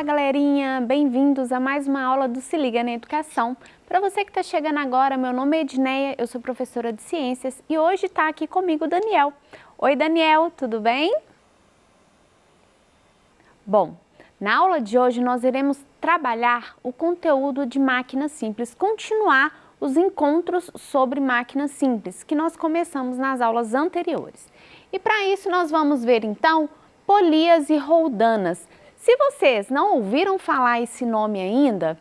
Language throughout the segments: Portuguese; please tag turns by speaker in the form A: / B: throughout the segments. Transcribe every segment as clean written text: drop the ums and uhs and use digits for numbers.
A: galerinha! Bem-vindos a mais uma aula do Se Liga na Educação. Para você que está chegando agora, meu nome é Edneia, eu sou professora de Ciências e hoje está aqui comigo o Daniel. Oi, Daniel, tudo bem? Bom, na aula de hoje nós iremos trabalhar o conteúdo de máquinas simples, continuar os encontros sobre máquinas simples que nós começamos nas aulas anteriores. E para isso nós vamos ver então polias e roldanas. Se vocês não ouviram falar esse nome ainda,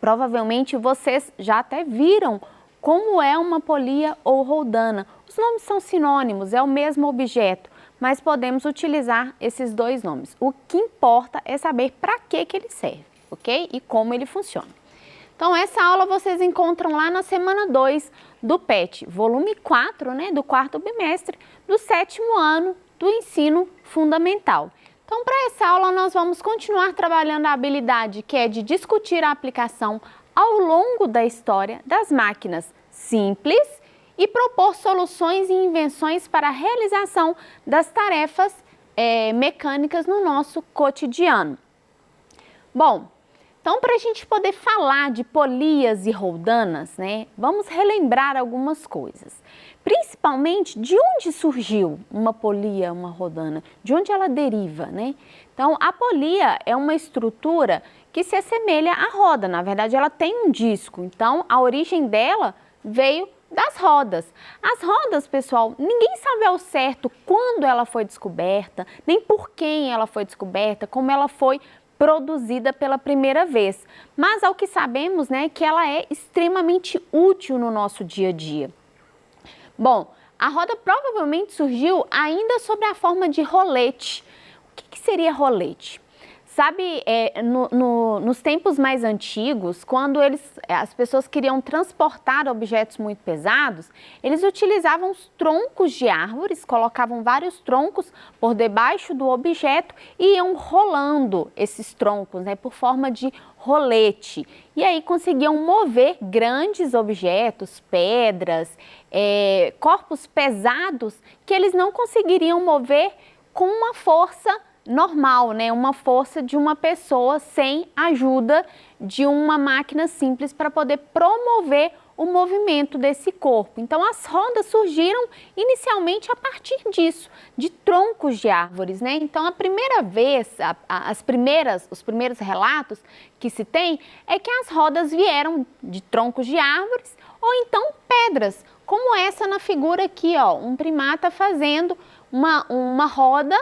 A: provavelmente vocês já até viram como é uma polia ou roldana. Os nomes são sinônimos, é o mesmo objeto, mas podemos utilizar esses dois nomes. O que importa é saber para que ele serve, ok? E como ele funciona. Então, essa aula vocês encontram lá na semana 2 do PET, volume 4, né, do quarto bimestre, do 7º ano do ensino fundamental. Então, para essa aula, nós vamos continuar trabalhando a habilidade que é de discutir a aplicação ao longo da história das máquinas simples e propor soluções e invenções para a realização das tarefas mecânicas no nosso cotidiano. Bom, então, para a gente poder falar de polias e roldanas, né, vamos relembrar algumas coisas. Principalmente, de onde surgiu uma polia, uma roldana? De onde ela deriva, né? Então, a polia é uma estrutura que se assemelha à roda. Na verdade, ela tem um disco. Então, a origem dela veio das rodas. As rodas, pessoal, ninguém sabe ao certo quando ela foi descoberta, nem por quem ela foi descoberta, como ela foi produzida pela primeira vez. Mas, ao que sabemos, né, que ela é extremamente útil no nosso dia a dia. Bom, a roda provavelmente surgiu ainda sob a forma de rolete. O que seria rolete? Sabe, nos tempos mais antigos, quando as pessoas queriam transportar objetos muito pesados, eles utilizavam os troncos de árvores, colocavam vários troncos por debaixo do objeto e iam rolando esses troncos, né, por forma de rolete. E aí conseguiam mover grandes objetos, pedras, corpos pesados que eles não conseguiriam mover com uma força normal, né? Uma força de uma pessoa sem ajuda de uma máquina simples para poder promover o movimento desse corpo. Então, as rodas surgiram inicialmente a partir disso, de troncos de árvores, né? Então, a primeira vez, os primeiros relatos que se tem é que as rodas vieram de troncos de árvores ou então pedras, como essa na figura aqui, ó, um primata fazendo uma roda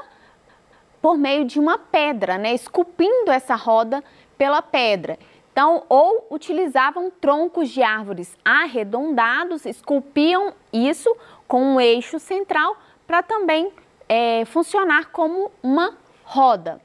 A: por meio de uma pedra, né, esculpindo essa roda pela pedra. Então, ou utilizavam troncos de árvores arredondados, esculpiam isso com um eixo central para também funcionar como uma roda.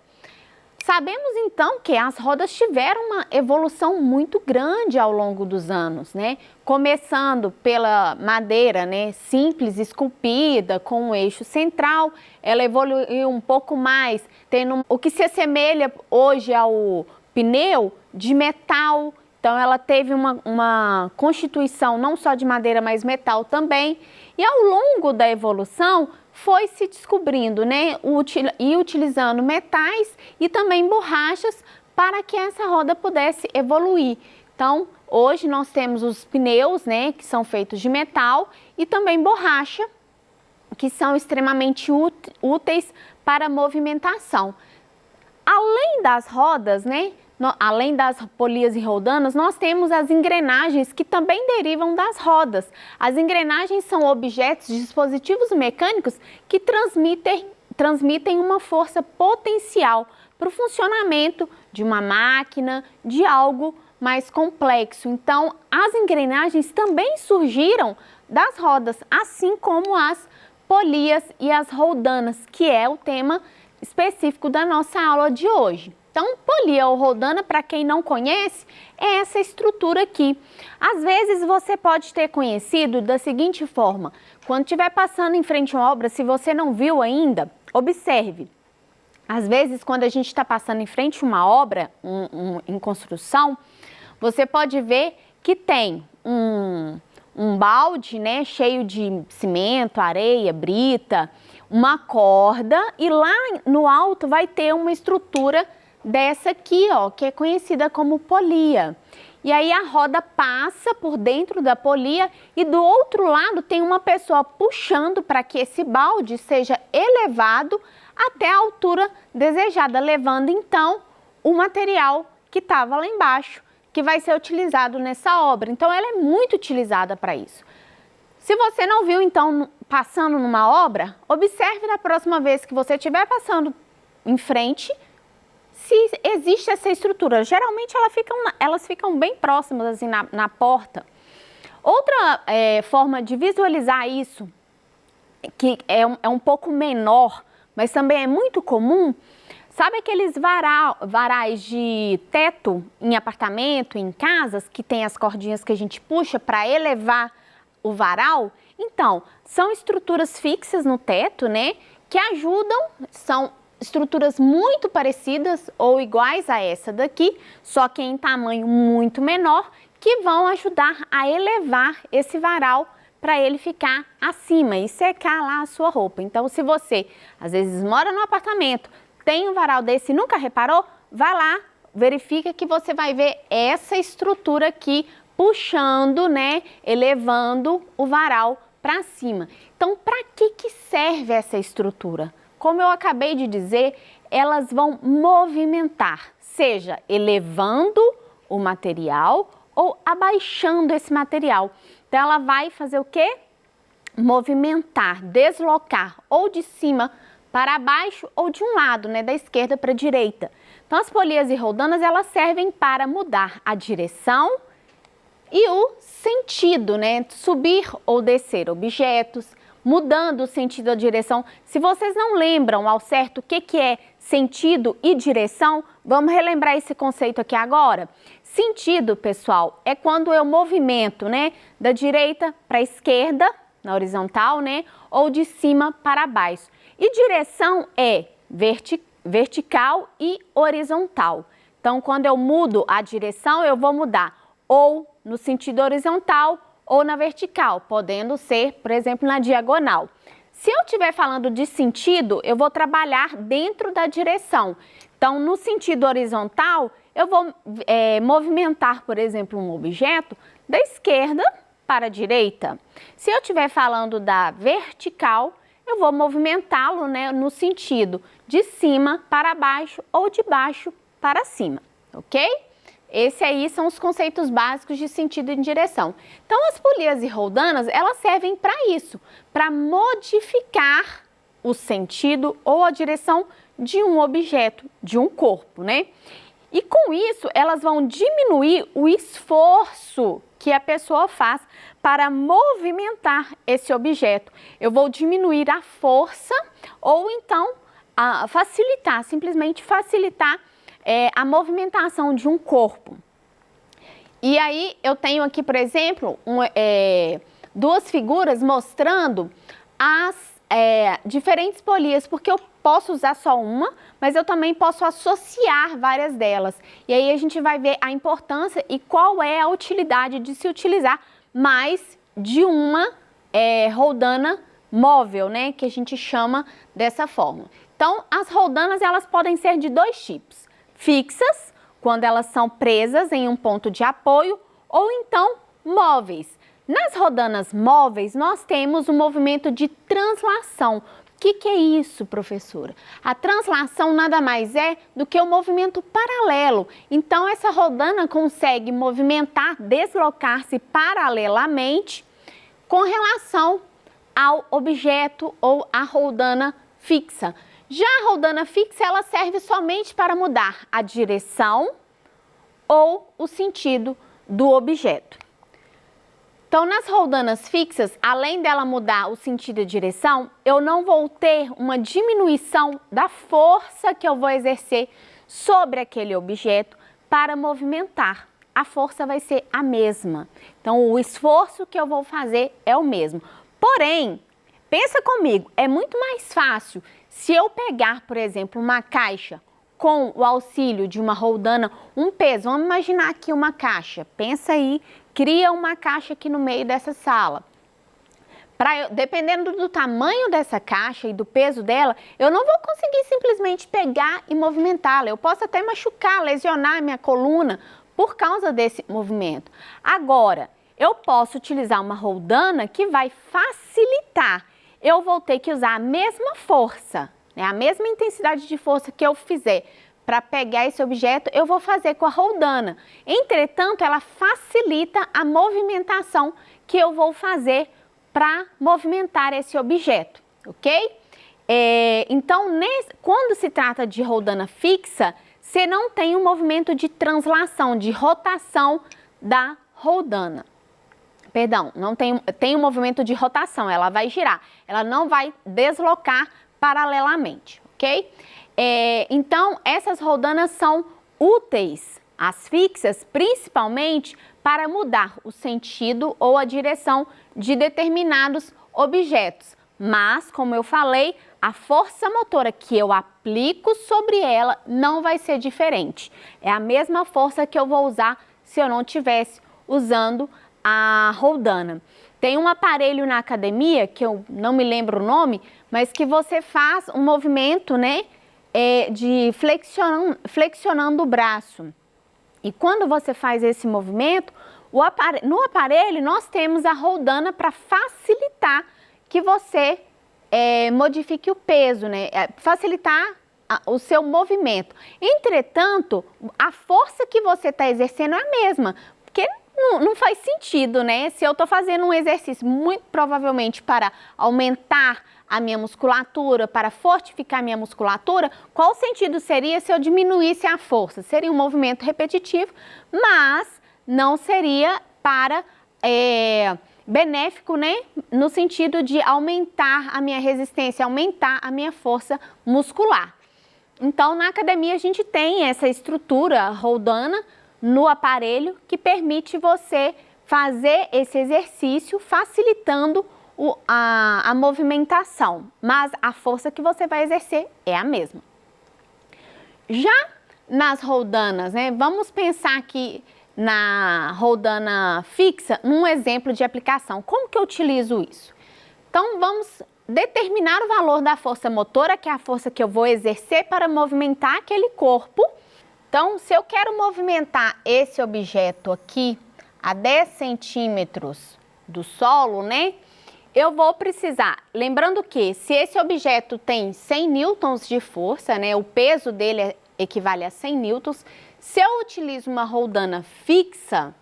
A: Sabemos então que as rodas tiveram uma evolução muito grande ao longo dos anos, né? Começando pela madeira, né, simples, esculpida, com um eixo central, ela evoluiu um pouco mais, tendo o que se assemelha hoje ao pneu de metal. Então, ela teve uma constituição não só de madeira, mas metal também. E ao longo da evolução, foi se descobrindo, né, e utilizando metais e também borrachas para que essa roda pudesse evoluir. Então, hoje nós temos os pneus, né, que são feitos de metal e também borracha, que são extremamente úteis para a movimentação. Além das rodas, né, além das polias e roldanas, nós temos as engrenagens que também derivam das rodas. As engrenagens são objetos, dispositivos mecânicos que transmitem uma força potencial para o funcionamento de uma máquina, de algo mais complexo. Então, as engrenagens também surgiram das rodas, assim como as polias e as roldanas, que é o tema específico da nossa aula de hoje. Então, polia ou roldana, para quem não conhece, é essa estrutura aqui. Às vezes você pode ter conhecido da seguinte forma: quando estiver passando em frente a uma obra, se você não viu ainda, observe. Às vezes, quando a gente está passando em frente a uma obra em construção, você pode ver que tem um balde, né, cheio de cimento, areia, brita, uma corda, e lá no alto vai ter uma estrutura dessa aqui, ó, que é conhecida como polia. E aí a roda passa por dentro da polia e do outro lado tem uma pessoa puxando para que esse balde seja elevado até a altura desejada, levando então o material que estava lá embaixo, que vai ser utilizado nessa obra. Então ela é muito utilizada para isso. Se você não viu então passando numa obra, observe na próxima vez que você estiver passando em frente, se existe essa estrutura. Geralmente elas ficam bem próximas assim na porta. Outra forma de visualizar isso, que é um pouco menor, mas também é muito comum, sabe aqueles varais de teto em apartamento, em casas, que tem as cordinhas que a gente puxa para elevar o varal? Então, são estruturas fixas no teto, né, que ajudam, são estruturas muito parecidas ou iguais a essa daqui, só que em tamanho muito menor, que vão ajudar a elevar esse varal para ele ficar acima e secar lá a sua roupa. Então, se você às vezes mora num apartamento, tem um varal desse e nunca reparou, vai lá, verifica que você vai ver essa estrutura aqui puxando, né, elevando o varal para cima. Então, para que serve essa estrutura? Como eu acabei de dizer, elas vão movimentar, seja elevando o material ou abaixando esse material. Então, ela vai fazer o quê? Movimentar, deslocar ou de cima para baixo ou de um lado, né, da esquerda para a direita. Então, as polias e roldanas, elas servem para mudar a direção e o sentido, né, subir ou descer objetos, mudando o sentido da direção. Se vocês não lembram ao certo o que é sentido e direção, vamos relembrar esse conceito aqui agora? Sentido, pessoal, é quando eu movimento, né, da direita para a esquerda, na horizontal, né, ou de cima para baixo. E direção é vertical e horizontal. Então, quando eu mudo a direção, eu vou mudar ou no sentido horizontal ou na vertical, podendo ser, por exemplo, na diagonal. Se eu estiver falando de sentido, eu vou trabalhar dentro da direção. Então, no sentido horizontal, eu vou movimentar, por exemplo, um objeto da esquerda para a direita. Se eu estiver falando da vertical, eu vou movimentá-lo, né, no sentido de cima para baixo ou de baixo para cima, ok? Esse aí são os conceitos básicos de sentido e direção. Então, as polias e roldanas, elas servem para isso, para modificar o sentido ou a direção de um objeto, de um corpo, né? E com isso, elas vão diminuir o esforço que a pessoa faz para movimentar esse objeto. Eu vou diminuir a força ou então facilitar, simplesmente facilitar a movimentação de um corpo. E aí eu tenho aqui, por exemplo, duas figuras mostrando as diferentes polias, porque eu posso usar só uma, mas eu também posso associar várias delas. E aí a gente vai ver a importância e qual é a utilidade de se utilizar mais de uma roldana móvel, né, que a gente chama dessa forma. Então, as roldanas, elas podem ser de dois tipos: fixas, quando elas são presas em um ponto de apoio, ou então móveis. Nas roldanas móveis, nós temos o movimento de translação. O que é isso, professora? A translação nada mais é do que o movimento paralelo. Então, essa roldana consegue movimentar, deslocar-se paralelamente com relação ao objeto ou à roldana fixa. Já a roldana fixa, ela serve somente para mudar a direção ou o sentido do objeto. Então, nas roldanas fixas, além dela mudar o sentido e direção, eu não vou ter uma diminuição da força que eu vou exercer sobre aquele objeto para movimentar. A força vai ser a mesma. Então, o esforço que eu vou fazer é o mesmo. Porém, pensa comigo, é muito mais fácil se eu pegar, por exemplo, uma caixa com o auxílio de uma roldana, um peso. Vamos imaginar aqui uma caixa. Pensa aí, cria uma caixa aqui no meio dessa sala. Dependendo do tamanho dessa caixa e do peso dela, eu não vou conseguir simplesmente pegar e movimentá-la. Eu posso até machucar, lesionar a minha coluna por causa desse movimento. Agora, eu posso utilizar uma roldana que vai facilitar. Eu vou ter que usar a mesma força, né, a mesma intensidade de força que eu fizer para pegar esse objeto, eu vou fazer com a roldana. Entretanto, ela facilita a movimentação que eu vou fazer para movimentar esse objeto, ok? Então, quando se trata de roldana fixa, você não tem um movimento de translação, de rotação da roldana. Perdão, não tem um movimento de rotação, ela vai girar, ela não vai deslocar paralelamente, ok? Então, essas roldanas são úteis, as fixas, principalmente para mudar o sentido ou a direção de determinados objetos. Mas, como eu falei, a força motora que eu aplico sobre ela não vai ser diferente. É a mesma força que eu vou usar se eu não estivesse usando a roldana. Tem um aparelho na academia, que eu não me lembro o nome, mas que você faz um movimento, né, de flexionando o braço. E quando você faz esse movimento, no aparelho nós temos a roldana para facilitar que você modifique o peso, né, facilitar o seu movimento. Entretanto, a força que você está exercendo é a mesma, porque não faz sentido, né? Se eu estou fazendo um exercício muito provavelmente para aumentar a minha musculatura, para fortificar a minha musculatura, qual sentido seria se eu diminuísse a força? Seria um movimento repetitivo, mas não seria para benéfico, né? No sentido de aumentar a minha resistência, aumentar a minha força muscular. Então, na academia a gente tem essa estrutura roldana no aparelho que permite você fazer esse exercício facilitando a movimentação, mas a força que você vai exercer é a mesma. Já nas roldanas, né, vamos pensar aqui na roldana fixa, num exemplo de aplicação. Como que eu utilizo isso? Então, vamos determinar o valor da força motora, que é a força que eu vou exercer para movimentar aquele corpo. Então, se eu quero movimentar esse objeto aqui a 10 centímetros do solo, né? Eu vou precisar, lembrando que se esse objeto tem 100 newtons de força, né? O peso dele equivale a 100 newtons. Se eu utilizo uma roldana fixa,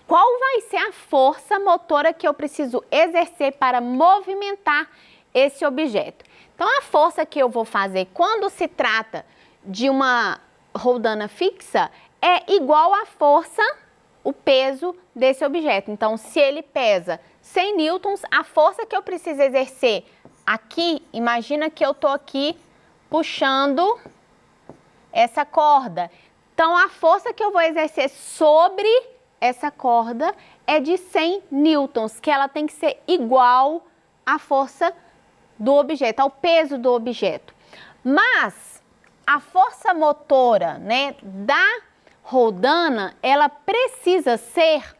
A: qual vai ser a força motora que eu preciso exercer para movimentar esse objeto? Então, a força que eu vou fazer quando se trata de uma roldana fixa é igual à força, o peso desse objeto. Então, se ele pesa 100 newtons, a força que eu preciso exercer aqui, imagina que eu estou aqui puxando essa corda. Então, a força que eu vou exercer sobre essa corda é de 100 newtons, que ela tem que ser igual à força do objeto, ao peso do objeto. Mas a força motora, né, da roldana, ela precisa ser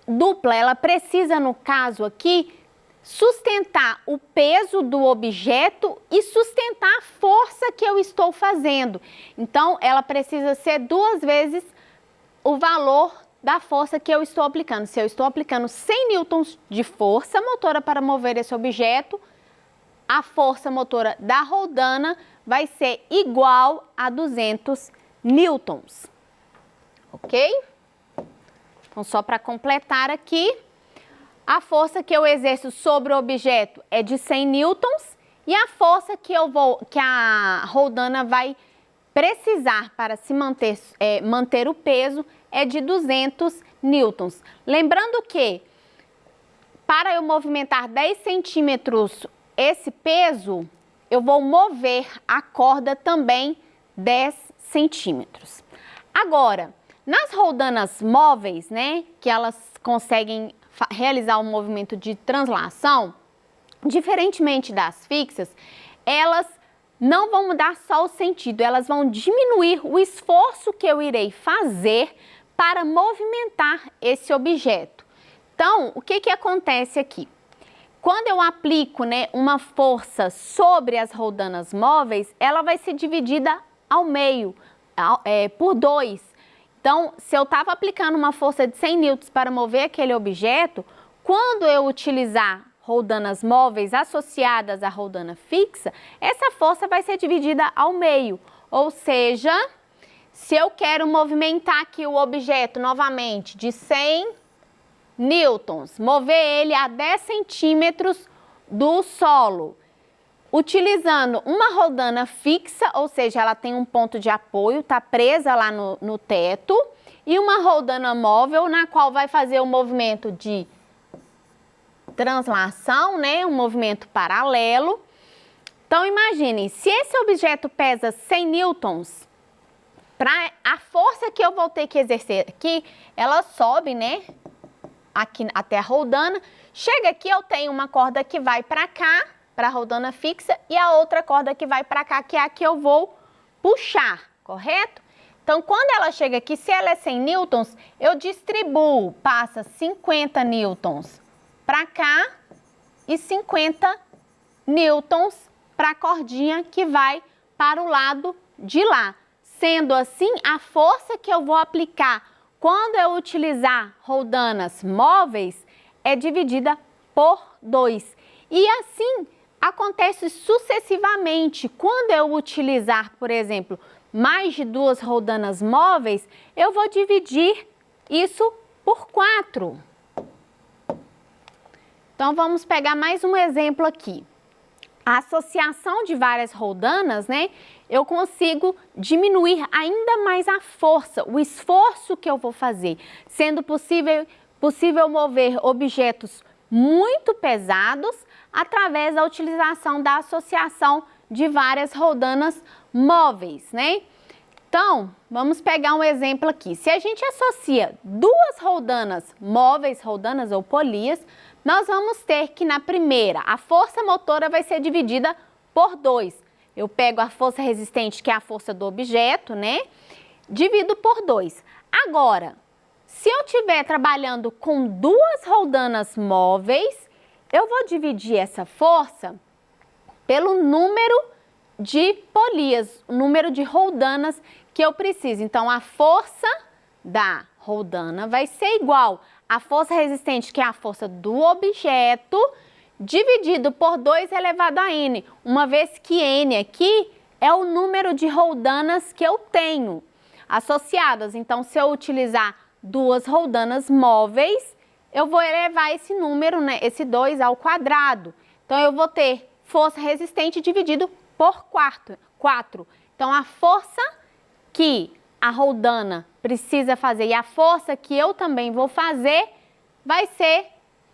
A: dupla, ela precisa, no caso aqui, sustentar o peso do objeto e sustentar a força que eu estou fazendo. Então, ela precisa ser 2 vezes o valor da força que eu estou aplicando. Se eu estou aplicando 100 newtons de força motora para mover esse objeto, a força motora da roldana vai ser igual a 200 newtons, ok? Então, só para completar aqui, a força que eu exerço sobre o objeto é de 100 newtons e a força que a roldana vai precisar para se manter o peso é de 200 newtons. Lembrando que para eu movimentar 10 centímetros esse peso, eu vou mover a corda também 10 centímetros. Agora, nas roldanas móveis, né, que elas conseguem realizar um movimento de translação, diferentemente das fixas, elas não vão mudar só o sentido, elas vão diminuir o esforço que eu irei fazer para movimentar esse objeto. Então, o que acontece aqui? Quando eu aplico, né, uma força sobre as roldanas móveis, ela vai ser dividida ao meio, por 2. Então, se eu estava aplicando uma força de 100 newtons para mover aquele objeto, quando eu utilizar roldanas móveis associadas à roldana fixa, essa força vai ser dividida ao meio. Ou seja, se eu quero movimentar aqui o objeto novamente de 100 newtons, mover ele a 10 centímetros do solo, utilizando uma roldana fixa, ou seja, ela tem um ponto de apoio, está presa lá no teto, e uma roldana móvel, na qual vai fazer o movimento de translação, né, um movimento paralelo. Então, imagine, se esse objeto pesa 100 newtons, a força que eu vou ter que exercer aqui, ela sobe, né, aqui até a roldana, chega aqui, eu tenho uma corda que vai para cá, para a roldana fixa, e a outra corda que vai para cá, que é a que eu vou puxar, correto? Então, quando ela chega aqui, se ela é 100 newtons, eu distribuo, passa 50 newtons para cá e 50 newtons para a cordinha que vai para o lado de lá. Sendo assim, a força que eu vou aplicar quando eu utilizar roldanas móveis é dividida por 2. E assim acontece sucessivamente. Quando eu utilizar, por exemplo, mais de 2 roldanas móveis, eu vou dividir isso por 4. Então, vamos pegar mais um exemplo aqui. A associação de várias roldanas, né, eu consigo diminuir ainda mais a força, o esforço que eu vou fazer, sendo possível mover objetos muito pesados através da utilização da associação de várias roldanas móveis, né? Então, vamos pegar um exemplo aqui. Se a gente associa 2 roldanas móveis, roldanas ou polias, nós vamos ter que na primeira, a força motora vai ser dividida por 2. Eu pego a força resistente, que é a força do objeto, né? Divido por 2. Agora, se eu estiver trabalhando com 2 roldanas móveis, eu vou dividir essa força pelo número de polias, o número de roldanas que eu preciso. Então, a força da roldana vai ser igual à força resistente, que é a força do objeto, dividido por 2 elevado a n, uma vez que n aqui é o número de roldanas que eu tenho associadas. Então, se eu utilizar 2 roldanas móveis, eu vou elevar esse número, né, esse 2 ao quadrado. Então, eu vou ter força resistente dividido por 4. Então, a força que a roldana precisa fazer e a força que eu também vou fazer vai ser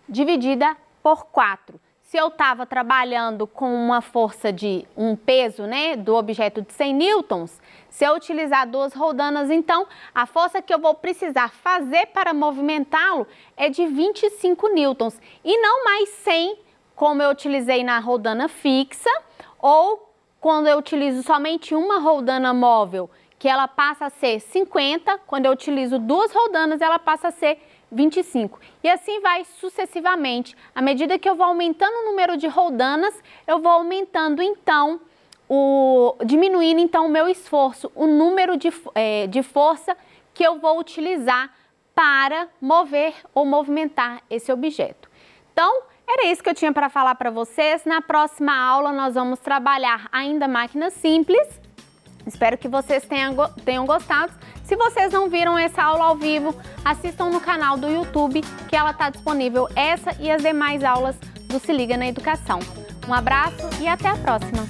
A: dividida por 4. Se eu estava trabalhando com uma força de um peso, né, do objeto de 100 newtons, se eu utilizar 2 roldanas, então a força que eu vou precisar fazer para movimentá-lo é de 25 newtons e não mais 100, como eu utilizei na roldana fixa, ou quando eu utilizo somente uma roldana móvel, que ela passa a ser 50, quando eu utilizo 2 roldanas, ela passa a ser 25. E assim vai sucessivamente. À medida que eu vou aumentando o número de roldanas, eu vou aumentando então, diminuindo então o meu esforço, o número de força que eu vou utilizar para mover ou movimentar esse objeto. Então, era isso que eu tinha para falar para vocês. Na próxima aula nós vamos trabalhar ainda máquinas simples. Espero que vocês tenham gostado. Se vocês não viram essa aula ao vivo, assistam no canal do YouTube, que ela está disponível, essa e as demais aulas do Se Liga na Educação. Um abraço e até a próxima!